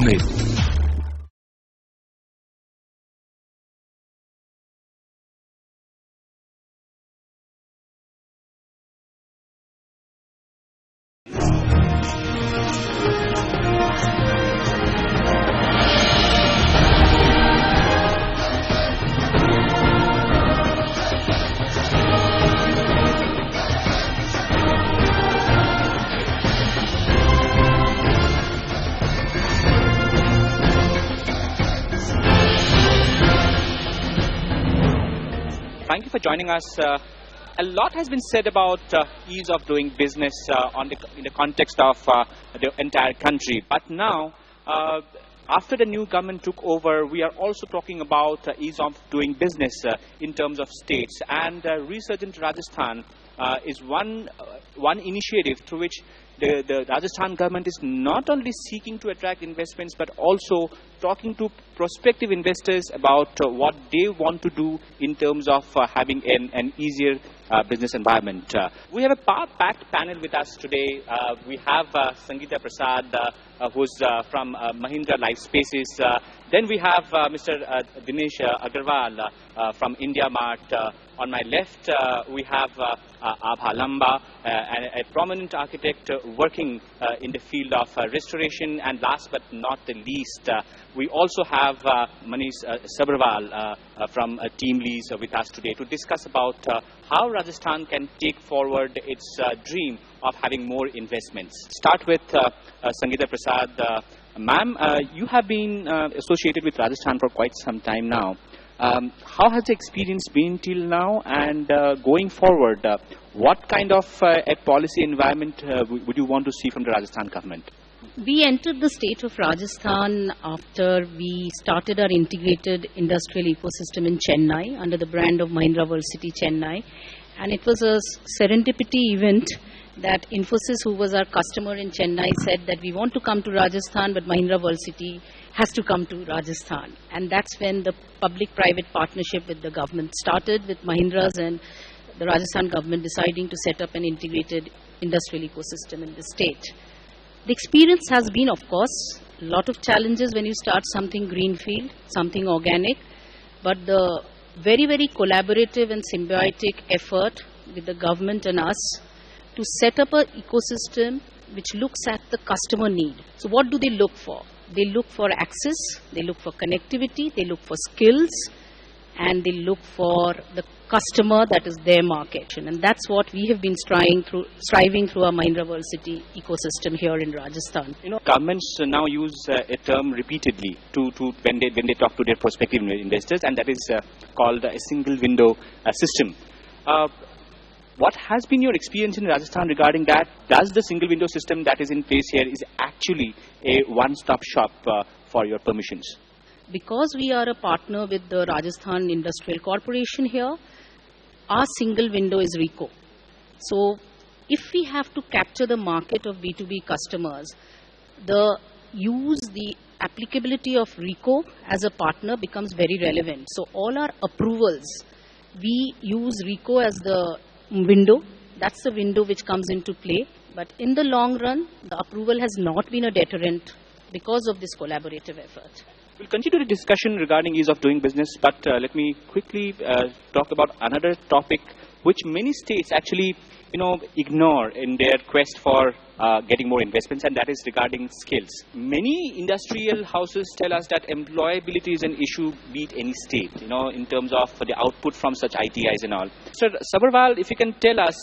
Bombay. Thank you for joining us. A lot has been said about ease of doing business in the context of the entire country. But now, after the new government took over, we are also talking about ease of doing business in terms of states. And Resurgent Rajasthan is one initiative through which the Rajasthan government is not only seeking to attract investments, but also talking to prospective investors about what they want to do in terms of having an easier business environment. We have a packed panel with us today. We have Sangeeta Prasad, who's from Mahindra Life Spaces. Then we have Mr. Dinesh Agarwal from India Mart. On my left, we have Abha Lamba, a prominent architect working in the field of restoration. And last but not the least, we also have Manish Sabharwal from Team Lease with us today to discuss about how Rajasthan can take forward its dream of having more investments. Start with Sangeeta Prasad. Ma'am, you have been associated with Rajasthan for quite some time now. How has the experience been till now, and going forward, what kind of a policy environment would you want to see from the Rajasthan government? We entered the state of Rajasthan after we started our integrated industrial ecosystem in Chennai under the brand of Mahindra World City Chennai, and it was a serendipity event that Infosys, who was our customer in Chennai, said that we want to come to Rajasthan, but Mahindra World City has to come to Rajasthan. And that's when the public-private partnership with the government started, with Mahindras and the Rajasthan government deciding to set up an integrated industrial ecosystem in the state. The experience has been, of course, a lot of challenges when you start something greenfield, something organic, but the very, very collaborative and symbiotic effort with the government and us to set up an ecosystem which looks at the customer need. So what do they look for? They look for access, they look for connectivity, they look for skills, and they look for the customer that is their market. And that's what we have been striving through our Mahindra World City ecosystem here in Rajasthan. You know, governments now use a term repeatedly when they talk to their prospective investors, and that is called a single window system. What has been your experience in Rajasthan regarding that? Does the single window system that is in place here is actually a one-stop shop for your permissions? Because we are a partner with the Rajasthan Industrial Corporation here, our single window is RICO. So if we have to capture the market of B2B customers, the applicability of RICO as a partner becomes very relevant. So all our approvals, we use RICO as the window. That's the window which comes into play. But in the long run, the approval has not been a deterrent because of this collaborative effort. We'll continue the discussion regarding ease of doing business, but let me quickly talk about another topic which many states actually, ignore in their quest for getting more investments, and that is regarding skills. Many industrial houses tell us that employability is an issue, be it any state, in terms of the output from such ITIs and all. Sir Sabharwal, if you can tell us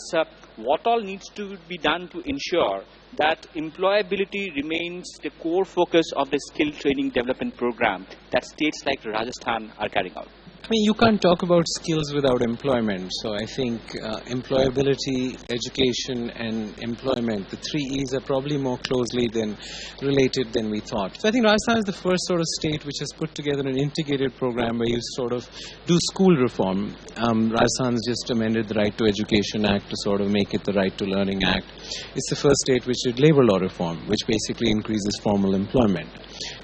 what all needs to be done to ensure that employability remains the core focus of the skill training development program that states like Rajasthan are carrying out. I mean, you can't talk about skills without employment. So I think employability, education, and employment, the three E's are probably more closely related than we thought. So I think Rajasthan is the first sort of state which has put together an integrated program where you sort of do school reform. Rajasthan's just amended the Right to Education Act to sort of make it the Right to Learning Act. It's the first state which did labor law reform, which basically increases formal employment.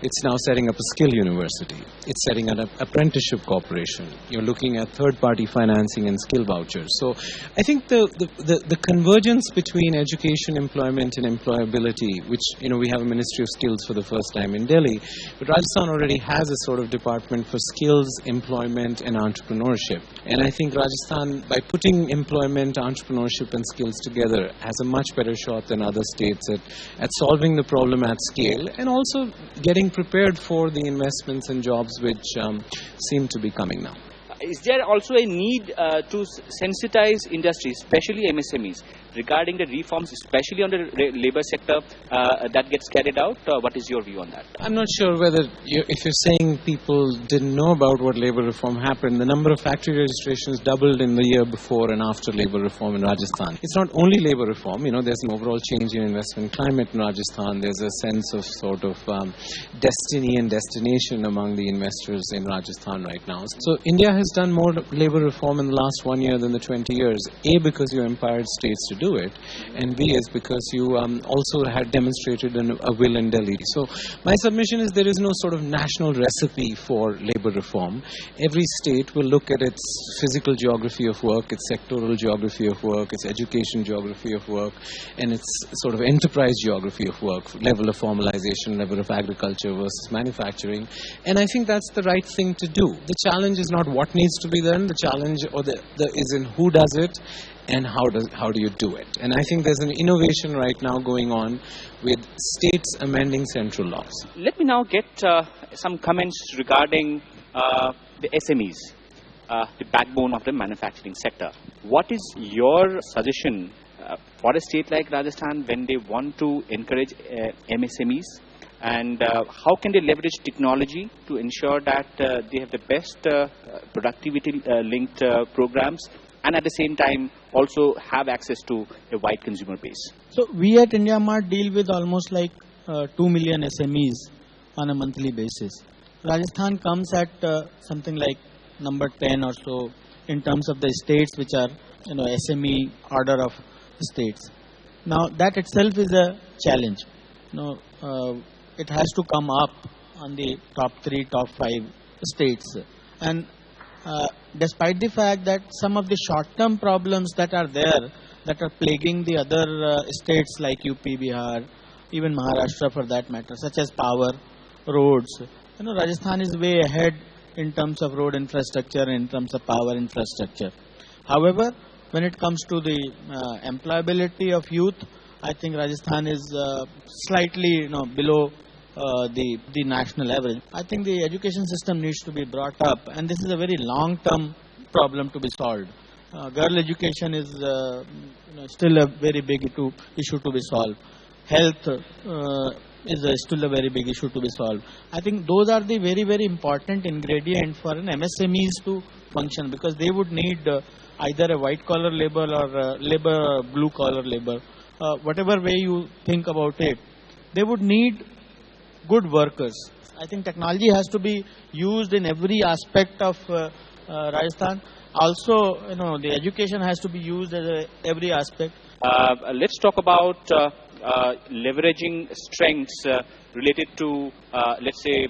It's now setting up a skill university. It's setting up an apprenticeship corporation. conversion. You're looking at third-party financing and skill vouchers. So I think the convergence between education, employment, and employability, which, we have a Ministry of Skills for the first time in Delhi, but Rajasthan already has a sort of department for skills, employment, and entrepreneurship. And I think Rajasthan, by putting employment, entrepreneurship, and skills together, has a much better shot than other states at solving the problem at scale, and also getting prepared for the investments and jobs which seem to be coming now. Is there also a need to sensitize industries, especially MSMEs, regarding the reforms, especially on the labor sector that gets carried out? What is your view on that? I'm not sure whether, if you're saying people didn't know about what labor reform happened, the number of factory registrations doubled in the year before and after labor reform in Rajasthan. It's not only labor reform, there's an overall change in investment climate in Rajasthan. There's a sense of sort of destiny and destination among the investors in Rajasthan right now. So India has done more labor reform in the last 1 year than the 20 years. A, because you empowered states to do it, and B is because you also had demonstrated a will in Delhi. So my submission is there is no sort of national recipe for labor reform. Every state will look at its physical geography of work, its sectoral geography of work, its education geography of work, and its sort of enterprise geography of work, level of formalization, level of agriculture versus manufacturing. And I think that's the right thing to do. The challenge is not what needs to be done. The challenge is in who does it and how do you do it. And I think there's an innovation right now going on with states amending central laws. Let me now get some comments regarding the SMEs, the backbone of the manufacturing sector. What is your suggestion for a state like Rajasthan when they want to encourage MSMEs? And how can they leverage technology to ensure that they have the best productivity-linked programs, and at the same time also have access to a wide consumer base? So we at IndiaMart deal with almost like 2 million SMEs on a monthly basis. Rajasthan comes at something like number 10 or so in terms of the states which are SME order of states. Now that itself is a challenge. It has to come up on the top 3, top 5 states. And despite the fact that some of the short-term problems that are there, that are plaguing the other states like UP, Bihar, even Maharashtra for that matter, such as power, roads. Rajasthan is way ahead in terms of road infrastructure, in terms of power infrastructure. However, when it comes to the employability of youth, I think Rajasthan is slightly below the national average. I think the education system needs to be brought up, and this is a very long-term problem to be solved. Girl education is still a very big issue to be solved. Health is still a very big issue to be solved. I think those are the very, very important ingredients for an MSMEs to function, because they would need either a white-collar labor or blue-collar labor. Whatever way you think about it, they would need good workers. I think technology has to be used in every aspect of Rajasthan. Also, the education has to be used as every aspect. Let's talk about leveraging strengths related to, let's say,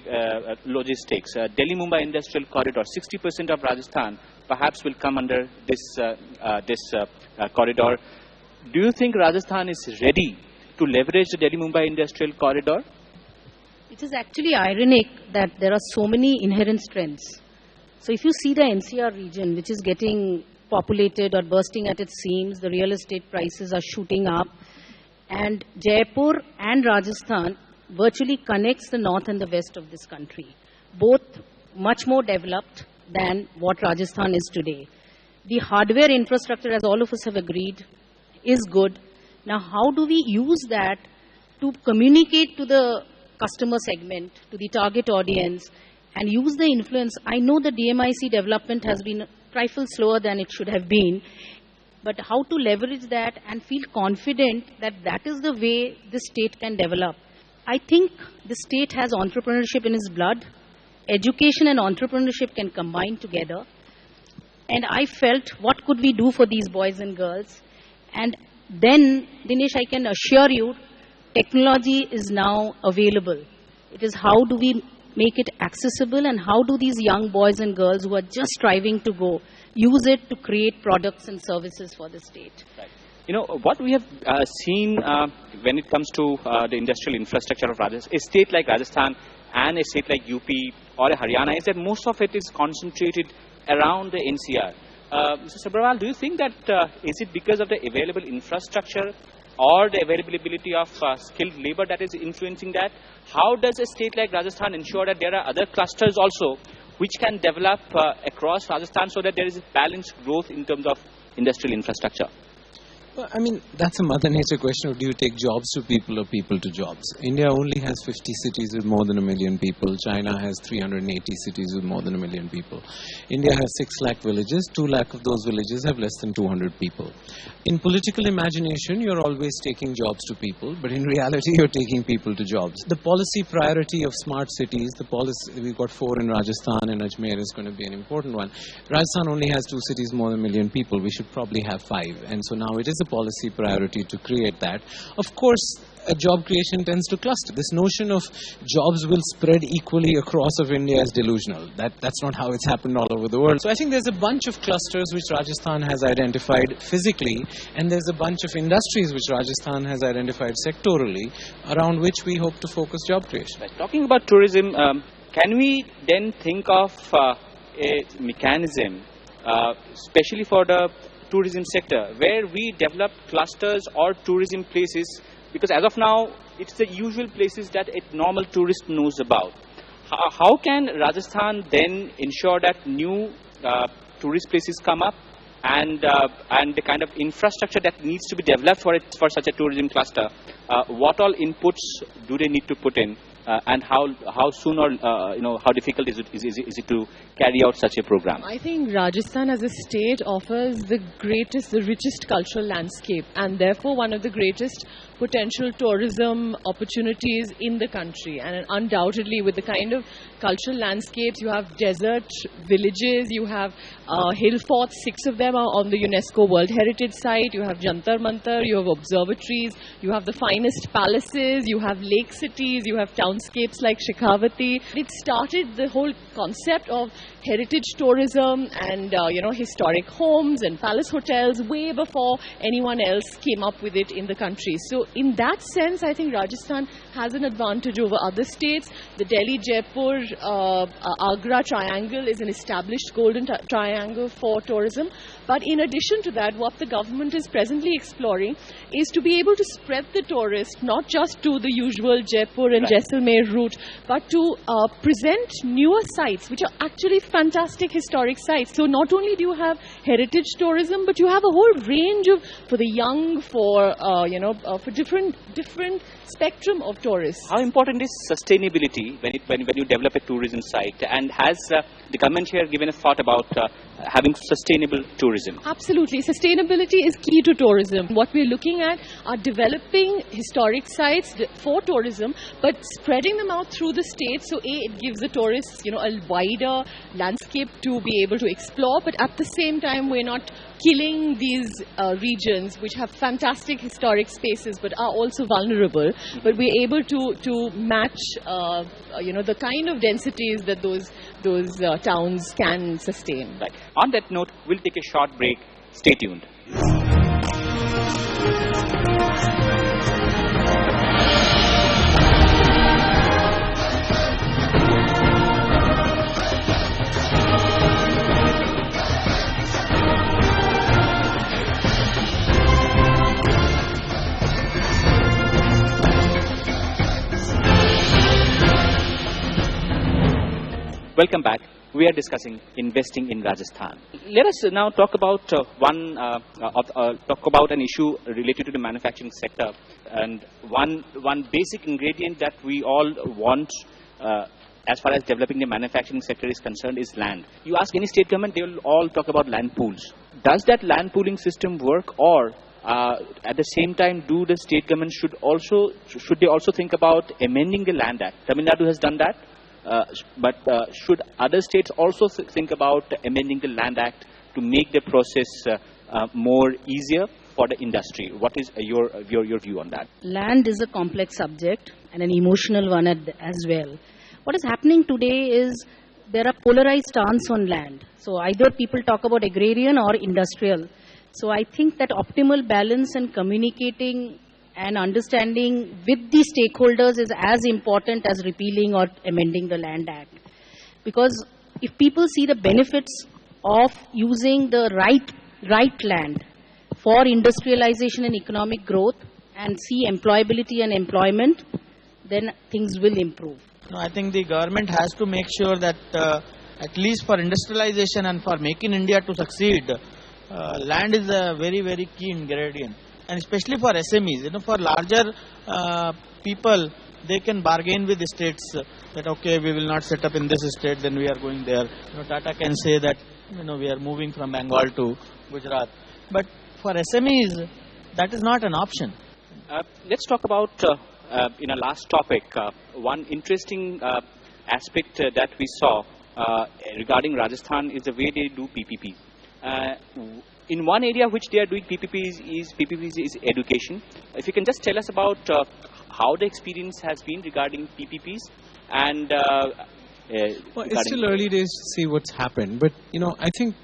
logistics. Delhi-Mumbai Industrial Corridor, 60% of Rajasthan perhaps will come under this corridor. Do you think Rajasthan is ready to leverage the Delhi-Mumbai Industrial Corridor? It is actually ironic that there are so many inherent strengths. So if you see the NCR region, which is getting populated or bursting at its seams, the real estate prices are shooting up, and Jaipur and Rajasthan virtually connects the north and the west of this country, both much more developed than what Rajasthan is today. The hardware infrastructure, as all of us have agreed, is good. Now, how do we use that to communicate to the customer segment, to the target audience, and use the influence? I know the DMIC development has been a trifle slower than it should have been, but how to leverage that and feel confident that that is the way the state can develop? I think the state has entrepreneurship in its blood. Education and entrepreneurship can combine together. And I felt, what could we do for these boys and girls? And then, Dinesh, I can assure you, technology is now available. It is how do we make it accessible, and how do these young boys and girls who are just striving to go use it to create products and services for the state? Right. You know, what we have seen when it comes to the industrial infrastructure of Rajasthan, a state like Rajasthan and a state like UP or a Haryana, is that most of it is concentrated around the NCR. Mr. Sabharwal, do you think that is it because of the available infrastructure or the availability of skilled labor that is influencing that? How does a state like Rajasthan ensure that there are other clusters also which can develop across Rajasthan so that there is a balanced growth in terms of industrial infrastructure? Well, I mean, that's a mother nature question of do you take jobs to people or people to jobs? India only has 50 cities with more than 1 million people. China has 380 cities with more than 1 million people. India has 6 lakh villages. 2 lakh of those villages have less than 200 people. In political imagination, you're always taking jobs to people, but in reality, you're taking people to jobs. The policy priority of smart cities, we've got 4 in Rajasthan, and Ajmer is going to be an important one. Rajasthan only has 2 cities more than 1 million people. We should probably have 5. And so now it is a policy priority to create that. Of course, job creation tends to cluster. This notion of jobs will spread equally across of India is delusional. That's not how it's happened all over the world. So I think there's a bunch of clusters which Rajasthan has identified physically, and there's a bunch of industries which Rajasthan has identified sectorally, around which we hope to focus job creation. Right. Talking about tourism, can we then think of a mechanism, especially for the tourism sector, where we develop clusters or tourism places, because as of now it's the usual places that a normal tourist knows about. How can Rajasthan then ensure that new tourist places come up, and the kind of infrastructure that needs to be developed for such a tourism cluster? What all inputs do they need to put in, and how soon or how difficult is it to carry out such a program? I think Rajasthan as a state offers the richest cultural landscape, and therefore one of the greatest potential tourism opportunities in the country. And undoubtedly, with the kind of cultural landscapes, you have desert villages, you have hill forts, 6 of them are on the UNESCO World Heritage Site, you have Jantar Mantar, you have observatories, you have the finest palaces, you have lake cities, you have townscapes like Shekhawati. It started the whole concept of heritage tourism and historic homes and palace hotels way before anyone else came up with it in the country. So in that sense, I think Rajasthan has an advantage over other states. The Delhi-Jaipur Agra triangle is an established golden triangle for tourism. But in addition to that, what the government is presently exploring is to be able to spread the tourist not just to the usual Jaipur and Jaisalmer route, but to present newer sites which are actually fantastic historic sites. So not only do you have heritage tourism, but you have a whole range for the young, for different spectrum of tourists. How important is sustainability when you develop a tourism site, and has the government here given a thought about having sustainable tourism? Absolutely. Sustainability is key to tourism. What we're looking at are developing historic sites for tourism, but spreading them out through the state. So it gives the tourists, a wider landscape to be able to explore, but at the same time, we're not killing these regions which have fantastic historic spaces but are also vulnerable. But we're able to match, the kind of densities that those towns can sustain. Right. On that note, we'll take a short break. Stay tuned. Welcome back. We are discussing investing in Rajasthan. Let us now talk about an issue related to the manufacturing sector, and one basic ingredient that we all want as far as developing the manufacturing sector is concerned is land. You ask any state government, they will all talk about land pools. Does that land pooling system work, or at the same time, do the state government should they also think about amending the Land Act? Tamil Nadu has done that. But should other states also think about amending the Land Act to make the process more easier for the industry? What is your view on that? Land is a complex subject and an emotional one as well. What is happening today is there are polarized stance on land. So either people talk about agrarian or industrial. So I think that optimal balance and communicating and understanding with the stakeholders is as important as repealing or amending the Land Act. Because if people see the benefits of using the right land for industrialization and economic growth and see employability and employment, then things will improve. No, I think the government has to make sure that at least for industrialization and for making India to succeed, land is a very, very key ingredient. And especially for SMEs, for larger people, they can bargain with the states that, okay, we will not set up in this state, then we are going there. Tata can say that, we are moving from Bengal to Gujarat. But for SMEs, that is not an option. Let's talk about, in a last topic, one interesting aspect that we saw regarding Rajasthan is the way they do PPP. In one area which they are doing PPPs is education. If you can just tell us about how the experience has been regarding PPPs and well, it's still early days to see what's happened, but I think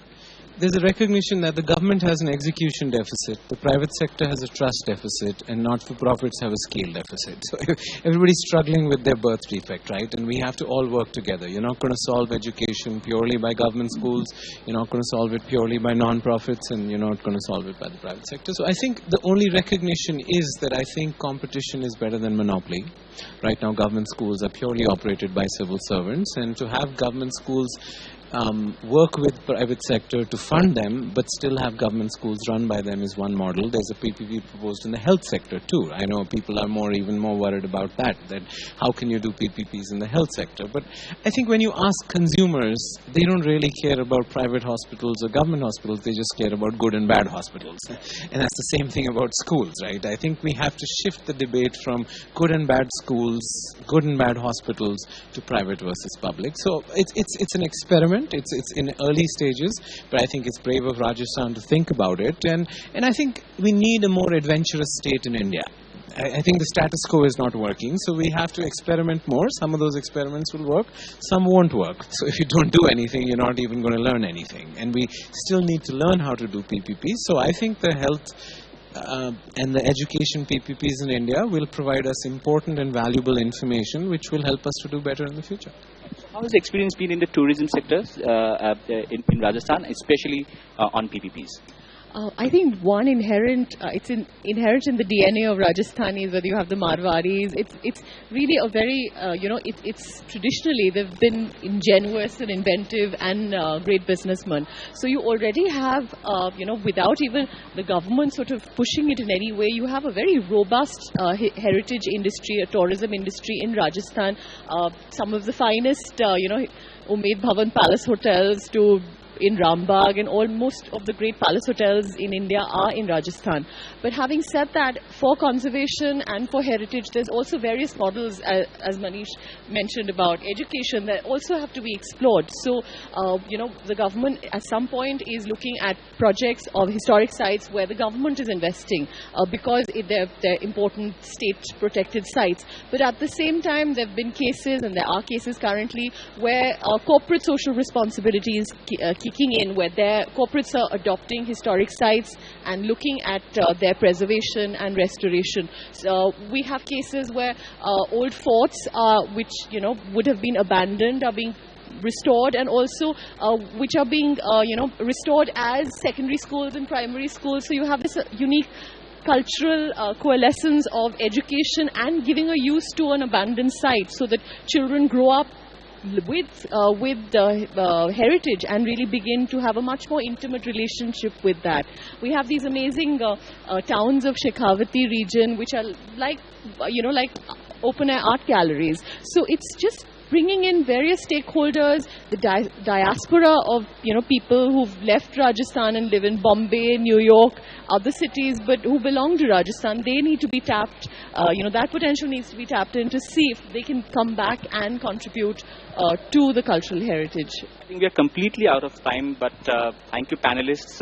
there's a recognition that the government has an execution deficit, the private sector has a trust deficit, and not-for-profits have a scale deficit. So everybody's struggling with their birth defect, right? And we have to all work together. You're not going to solve education purely by government schools, you're not going to solve it purely by non-profits, and you're not going to solve it by the private sector. So I think the only recognition is that I think competition is better than monopoly. Right now, government schools are purely operated by civil servants, and to have government schools work with private sector to fund them but still have government schools run by them is one model. There's a PPP proposed in the health sector too. I know people are even more worried about that how can you do PPPs in the health sector. But I think when you ask consumers, they don't really care about private hospitals or government hospitals, they just care about good and bad hospitals. And that's the same thing about schools, right? I think we have to shift the debate from good and bad schools, good and bad hospitals to private versus public. So it's an experiment. It's in early stages, but I think it's brave of Rajasthan to think about it. And I think we need a more adventurous state in India. I think the status quo is not working, so we have to experiment more. Some of those experiments will work, some won't work. So if you don't do anything, you're not even going to learn anything. And we still need to learn how to do PPPs. So I think the health and the education PPPs in India will provide us important and valuable information which will help us to do better in the future. How has the experience been in the tourism sectors in Rajasthan, especially on PPPs? I think one inherent in the DNA of Rajasthanis, whether you have the Marwaris, it's really a very, it's traditionally they've been ingenuous and inventive and great businessmen. So you already have, without even the government sort of pushing it in any way, you have a very robust heritage industry, a tourism industry in Rajasthan. Some of the finest, Umaid Bhavan Palace hotels in Rambagh, and almost of the great palace hotels in India are in Rajasthan. But having said that, for conservation and for heritage, there's also various models, as Manish mentioned, about education that also have to be explored. So, the government at some point is looking at projects of historic sites where the government is investing because they're important state-protected sites. But at the same time, there have been cases, and there are cases currently, where corporate social responsibility is kicking in, where their corporates are adopting historic sites and looking at their preservation and restoration. So we have cases where old forts, which would have been abandoned, are being restored, and also which are being restored as secondary schools and primary schools. So you have this unique cultural coalescence of education and giving a use to an abandoned site, so that children grow up with heritage and really begin to have a much more intimate relationship with that. We have these amazing towns of Shekhawati region, which are like open air art galleries. So it's just bringing in various stakeholders, the diaspora of people who've left Rajasthan and live in Bombay, New York, other cities, but who belong to Rajasthan. They need to be tapped. That potential needs to be tapped in to see if they can come back and contribute to the cultural heritage. I think we are completely out of time, but thank you, panelists,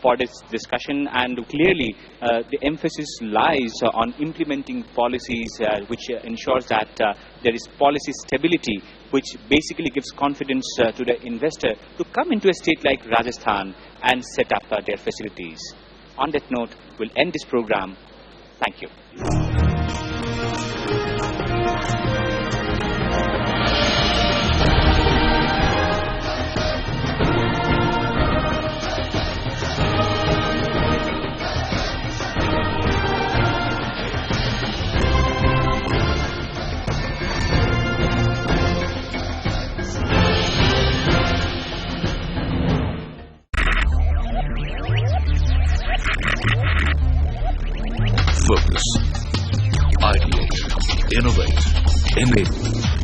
for this discussion, and clearly the emphasis lies on implementing policies which ensures that there is policy stability, which basically gives confidence to the investor to come into a state like Rajasthan and set up their facilities. On that note, we'll end this program. Thank you. Focus, ideate, innovate, enable.